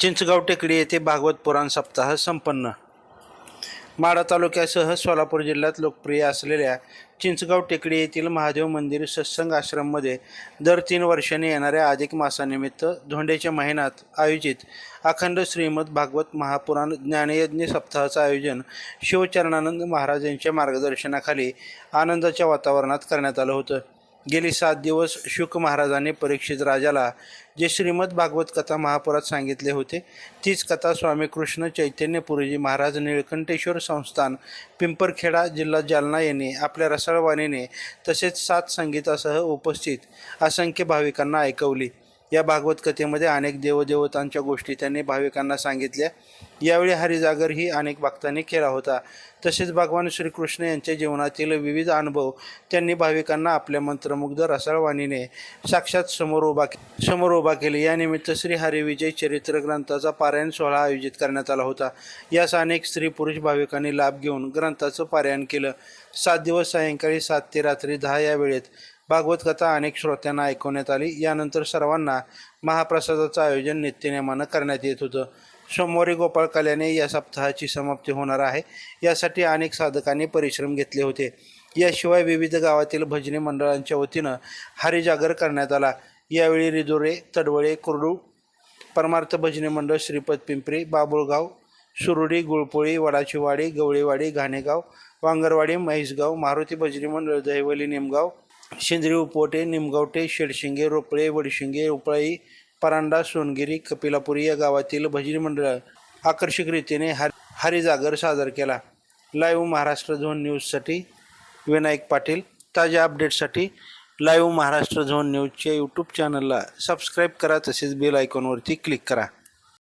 चिंचगाव टेकडी येथे भागवत पुराण सप्ताह संपन्न। माढा तालुक्यासह सोलापूर जिल्ह्यात लोकप्रिय असलेल्या चिंचगाव टेकडी येथील महादेव मंदिर सत्संग आश्रममध्ये दर 3 वर्षांनी येणाऱ्या अधिक मासानिमित्त धोंड्याच्या महिन्यात आयोजित अखंड श्रीमद भागवत महापुराण ज्ञानयज्ञ सप्ताहाचं आयोजन शिवचरणानंद महाराज यांच्या मार्गदर्शनाखाली आनंदाच्या वातावरणात करण्यात आलं होतं। गेली 7 दिवस शुक महाराजांनी परीक्षित राजाला जे श्रीमद भागवत कथा महापुरात सांगितले होते तीच कथा स्वामी कृष्ण चैतन्यपुरीजी महाराज निळकंठेश्वर संस्थान पिंपरखेडा जिल्हा जालना यांनी आपल्या रसाळ वाणीने तसेच 7 संगीतासह उपस्थित असंख्य भाविकांना ऐकवली। या भागवत कथेमध्ये अनेक देवदेवतांच्या गोष्टी त्यांनी भाविकांना सांगितल्या। यावेळी हरिजागर ही अनेक भक्तांनी केला होता। तसेच भगवान श्रीकृष्ण यांच्या जीवनातील विविध अनुभव त्यांनी भाविकांना आपल्या मंत्रमुग्ध रसाळ वाणीने साक्षात समोर उभा केले। यानिमित्त श्री हरिविजय चरित्र ग्रंथाचा पारायण सोहळा आयोजित करण्यात आला होता। यास अनेक स्त्री पुरुष भाविकांनी लाभ घेऊन ग्रंथाचं पारायण केलं। 7 दिवस सायंकाळी 7 ते रात्री 10 या वेळेत भागवत कथा अनेक श्रोत्यांना ऐकवण्यात आली। यानंतर सर्वांना महाप्रसादाचं आयोजन नित्यनेमानं करण्यात येत होतं। सोमवारी गोपाळ कल्याणे या सप्ताहाची समाप्ती होणार आहे, यासाठी अनेक साधकांनी परिश्रम घेतले होते। याशिवाय विविध गावातील भजनी मंडळांच्या वतीनं हरिजागर करण्यात आला। यावेळी रिदोरे, तडवळे, कुर्डू, परमार्थ भजनी मंडळ, श्रीपत पिंपरी, बाबुळगाव, सुरुडी, गुळपोळी, वडाचीवाडी, गवळीवाडी, घाणेगाव, वांगरवाडी, म्हैसगाव, मारुती भजनी मंडळ, दहिवली, निमगाव, शेंद्री, उपोटे, निमगावटे, शेडशिंगे, रोपळे, वडशिंगे, उपळाई, परांडा, सोनगिरी, कपिलापुरी या गावातील भजनी मंडळ आकर्षक रीतीने हरिजागर सादर केला। लाईव्ह महाराष्ट्र झोन न्यूजसाठी विनायक पाटील। ताज्या अपडेट्ससाठी लाईव्ह महाराष्ट्र झोन न्यूजच्या यूट्यूब चॅनलला सबस्क्राईब करा, तसेच बेल आयकॉनवरती क्लिक करा।